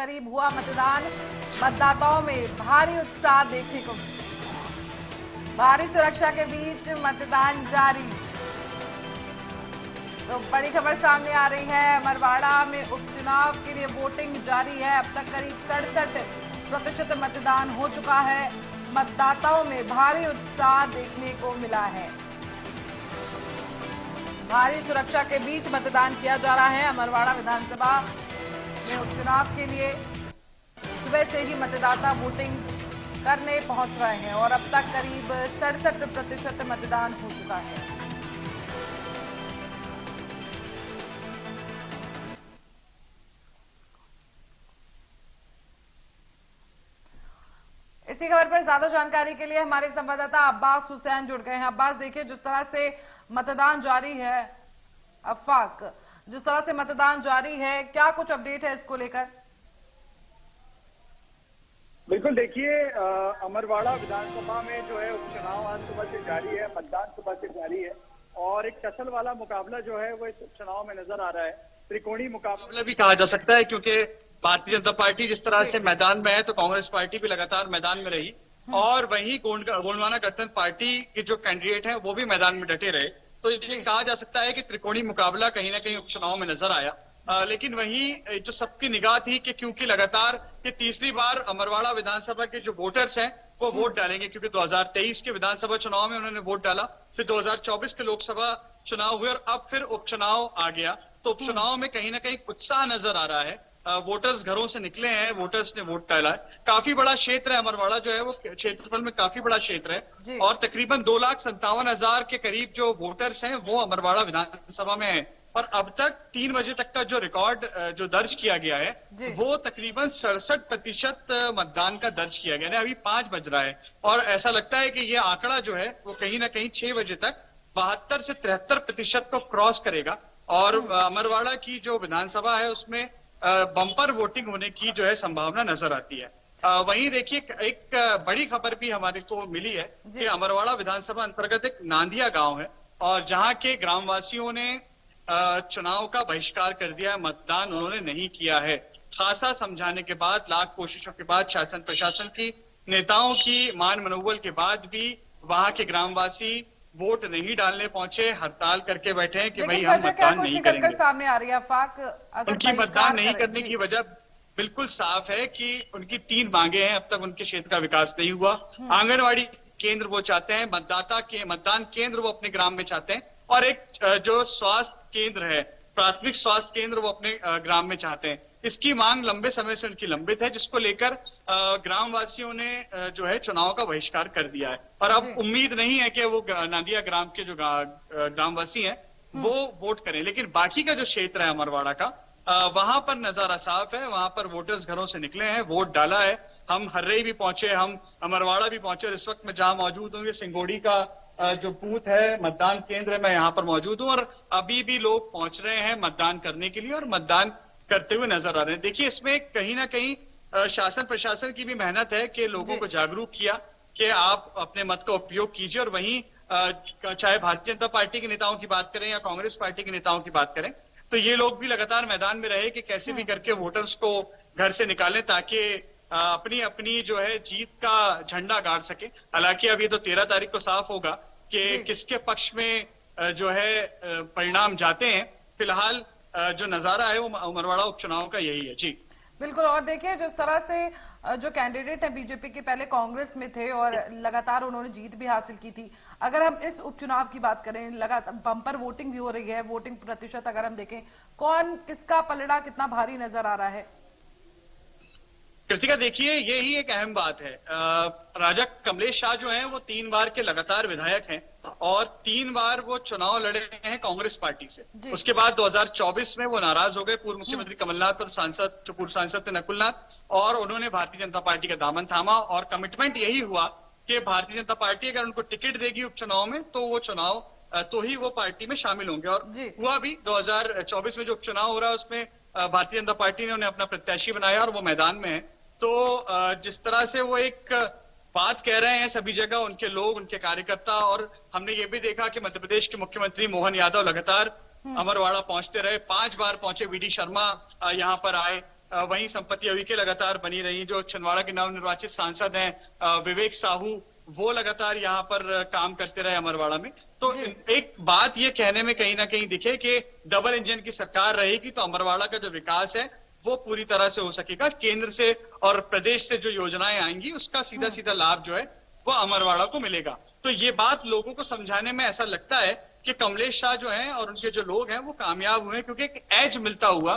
करीब हुआ मतदान। मतदाताओं में भारी उत्साह देखने को मिला। भारी सुरक्षा के बीच मतदान जारी। तो बड़ी खबर सामने आ रही है, अमरवाड़ा में उपचुनाव के लिए वोटिंग जारी है। अब तक करीब 67% मतदान हो चुका है। मतदाताओं में भारी उत्साह देखने को मिला है। भारी सुरक्षा के बीच मतदान किया जा रहा है। अमरवाड़ा विधानसभा में उपचुनाव के लिए सुबह से ही मतदाता वोटिंग करने पहुंच रहे हैं और अब तक करीब 67% मतदान हो चुका है। इसी खबर पर ज्यादा जानकारी के लिए हमारे संवाददाता अब्बास हुसैन जुड़ गए हैं। अब्बास, देखिए जिस तरह से मतदान जारी है, अफाक जिस तरह से मतदान जारी है, क्या कुछ अपडेट है इसको लेकर? बिल्कुल, देखिए अमरवाड़ा विधानसभा में जो है उपचुनाव आज सुबह से जारी है, मतदान सुबह से जारी है और एक टसल वाला मुकाबला जो है वो इस उपचुनाव में नजर आ रहा है। त्रिकोणीय मुकाबला भी कहा जा सकता है, क्योंकि भारतीय जनता पार्टी जिस तरह से मैदान में है तो कांग्रेस पार्टी भी लगातार मैदान में रही और वहीं गोंडवाना गणतंत्र पार्टी के जो कैंडिडेट हैं वो भी मैदान में डटे रहे। तो ये कहा जा सकता है कि त्रिकोणीय मुकाबला कहीं ना कहीं उपचुनाव में नजर आया। लेकिन वहीं जो सबकी निगाह थी कि क्योंकि लगातार ये तीसरी बार अमरवाड़ा विधानसभा के जो वोटर्स हैं वो वोट डालेंगे, क्योंकि 2023 के विधानसभा चुनाव में उन्होंने वोट डाला, फिर 2024 के लोकसभा चुनाव हुए और अब फिर उपचुनाव आ गया। तो उपचुनाव में कहीं ना कहीं उत्साह नजर आ रहा है। वोटर्स घरों से निकले हैं, वोटर्स ने वोट डाला है। काफी बड़ा क्षेत्र है अमरवाड़ा जो है वो क्षेत्रफल में काफी बड़ा क्षेत्र है और तकरीबन 2,57,000 के करीब जो वोटर्स हैं वो अमरवाड़ा विधानसभा में है। और अब तक 3 बजे तक का जो रिकॉर्ड जो दर्ज किया गया है वो तकरीबन 67% मतदान का दर्ज किया गया है। अभी 5 बज रहा है और ऐसा लगता है कि ये आंकड़ा जो है वो कहीं ना कहीं 6 बजे तक 72 से 73% को क्रॉस करेगा और अमरवाड़ा की जो विधानसभा है उसमें बम्पर वोटिंग होने की जो है संभावना नजर आती है। वहीं देखिए एक बड़ी खबर भी हमारे को मिली है कि अमरवाड़ा विधानसभा अंतर्गत एक नांदिया गांव है और जहां के ग्रामवासियों ने चुनाव का बहिष्कार कर दिया है, मतदान उन्होंने नहीं किया है। खासा समझाने के बाद, लाख कोशिशों के बाद, शासन प्रशासन की नेताओं की मान मनोबल के बाद भी वहां के ग्रामवासी वोट नहीं डालने पहुंचे, हड़ताल करके बैठे हैं कि भाई हम मतदान नहीं करेंगे। सामने आ रही है अफाक, उनकी मतदान नहीं करने की वजह बिल्कुल साफ है कि उनकी 3 मांगे हैं। अब तक उनके क्षेत्र का विकास नहीं हुआ। आंगनबाड़ी केंद्र वो चाहते हैं, मतदान केंद्र वो अपने ग्राम में चाहते हैं और एक जो स्वास्थ्य केंद्र है, प्राथमिक स्वास्थ्य केंद्र वो अपने ग्राम में चाहते हैं। इसकी मांग लंबे समय से उनकी लंबित है, जिसको लेकर ग्रामवासियों ने जो है चुनाव का बहिष्कार कर दिया है और अब उम्मीद नहीं है कि वो नांदिया ग्राम के जो ग्रामवासी हैं वो वोट करें। लेकिन बाकी का जो क्षेत्र है अमरवाड़ा का, वहां पर नजारा साफ है, वहां पर वोटर्स घरों से निकले हैं, वोट डाला है। हम हर्रई भी पहुंचे, हम अमरवाड़ा भी पहुंचे और इस वक्त मैं जहां मौजूद हूँ ये सिंगोड़ी का जो बूथ है, मतदान केंद्र है, मैं यहाँ पर मौजूद हूँ और अभी भी लोग पहुंच रहे हैं मतदान करने के लिए और मतदान करते हुए नजर आ रहे हैं। देखिए इसमें कहीं ना कहीं शासन प्रशासन की भी मेहनत है कि लोगों को जागरूक किया कि आप अपने मत का उपयोग कीजिए और वहीं चाहे भारतीय जनता पार्टी के नेताओं की बात करें या कांग्रेस पार्टी के नेताओं की बात करें तो ये लोग भी लगातार मैदान में रहे कि कैसे भी करके वोटर्स को घर से निकालें ताकि अपनी अपनी जो है जीत का झंडा गाड़ सके। हालांकि अब ये तो 13 तारीख को साफ होगा कि किसके पक्ष में जो है परिणाम जाते हैं। फिलहाल जो नजारा है वो अमरवाड़ा उपचुनाव का यही है। जी बिल्कुल, और देखिए जिस तरह से जो कैंडिडेट है बीजेपी के, पहले कांग्रेस में थे और लगातार उन्होंने जीत भी हासिल की थी। अगर हम इस उपचुनाव की बात करें, लगातार बम्पर वोटिंग भी हो रही है, वोटिंग प्रतिशत अगर हम देखें, कौन किसका पलड़ा कितना भारी नजर आ रहा है? कृतिका, देखिए यही एक अहम बात है। राजा कमलेश शाह जो हैं वो 3 बार के लगातार विधायक हैं और 3 बार वो चुनाव लड़े हैं कांग्रेस पार्टी से। उसके बाद 2024 में वो नाराज हो गए, पूर्व मुख्यमंत्री कमलनाथ और पूर्व सांसद थे नकुलनाथ, और उन्होंने भारतीय जनता पार्टी का दामन थामा और कमिटमेंट यही हुआ कि भारतीय जनता पार्टी अगर उनको टिकट देगी उपचुनाव में तो वो चुनाव तो ही वो पार्टी में शामिल होंगे। और हुआ भी 2024 में जो उपचुनाव हो रहा है उसमें भारतीय जनता पार्टी ने उन्हें अपना प्रत्याशी बनाया और वो मैदान में है। तो जिस तरह से वो एक बात कह रहे हैं सभी जगह उनके लोग, उनके कार्यकर्ता, और हमने ये भी देखा कि मध्य प्रदेश के मुख्यमंत्री मोहन यादव लगातार अमरवाड़ा पहुंचते रहे, 5 बार पहुंचे। वीडी शर्मा यहाँ पर आए, वहीं संपत्ति अवीके लगातार बनी रही। जो छिंदवाड़ा के नवनिर्वाचित सांसद हैं विवेक साहू, वो लगातार यहाँ पर काम करते रहे अमरवाड़ा में। तो एक बात ये कहने में कहीं ना कहीं दिखे कि डबल इंजन की सरकार रहेगी तो अमरवाड़ा का जो विकास है वो पूरी तरह से हो सकेगा। केंद्र से और प्रदेश से जो योजनाएं आएंगी उसका सीधा सीधा लाभ जो है वो अमरवाड़ा को मिलेगा। तो ये बात लोगों को समझाने में ऐसा लगता है कि कमलेश शाह जो हैं और उनके जो लोग हैं वो कामयाब हुए, क्योंकि एक एज मिलता हुआ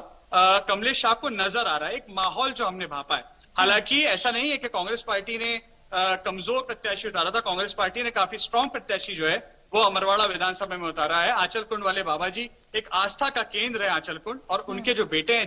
कमलेश शाह को नजर आ रहा है, एक माहौल जो हमने भापा है। हालांकि ऐसा नहीं है कि कांग्रेस पार्टी ने कमजोर प्रत्याशी उतारा था। कांग्रेस पार्टी ने काफी स्ट्रांग प्रत्याशी जो है वो अमरवाड़ा विधानसभा में उतारा है। आंचल कुंड वाले बाबा जी एक आस्था का केंद्र है आंचल कुंड, और उनके जो बेटे हैं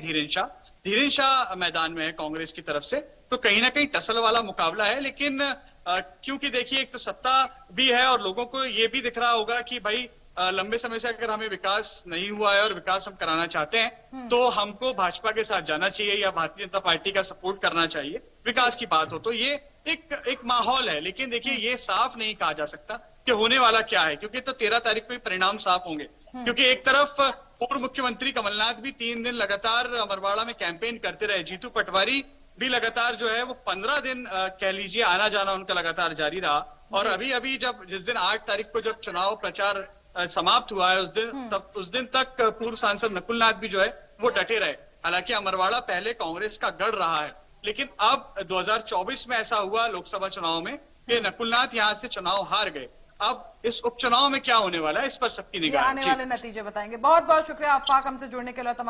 धीरेन शाह मैदान में है कांग्रेस की तरफ से। तो कहीं ना कहीं टसल वाला मुकाबला है। लेकिन क्योंकि देखिए एक तो सत्ता भी है और लोगों को ये भी दिख रहा होगा कि भाई लंबे समय से अगर हमें विकास नहीं हुआ है और विकास हम कराना चाहते हैं तो हमको भाजपा के साथ जाना चाहिए या भारतीय जनता पार्टी का सपोर्ट करना चाहिए, विकास की बात हो तो। ये एक माहौल है। लेकिन देखिए ये साफ नहीं कहा जा सकता कि होने वाला क्या है, क्योंकि तो 13 तारीख को ही परिणाम साफ होंगे। क्योंकि एक तरफ पूर्व मुख्यमंत्री कमलनाथ भी 3 दिन लगातार अमरवाड़ा में कैंपेन करते रहे। जीतू पटवारी भी लगातार जो है वो 15 दिन कह लीजिए आना जाना उनका लगातार जारी रहा। और अभी जब जिस दिन 8 तारीख को जब चुनाव प्रचार समाप्त हुआ है उस दिन तक पूर्व सांसद नकुलनाथ भी जो है वो डटे रहे। हालांकि अमरवाड़ा पहले कांग्रेस का गढ़ रहा है, लेकिन अब 2024 में ऐसा हुआ लोकसभा चुनाव में कि नकुलनाथ यहां से चुनाव हार गए। अब इस उपचुनाव में क्या होने वाला है इस पर सबकी निगाह आने वाले नतीजे बताएंगे। बहुत बहुत शुक्रिया आफाक हमसे जुड़ने के लिए। तमाम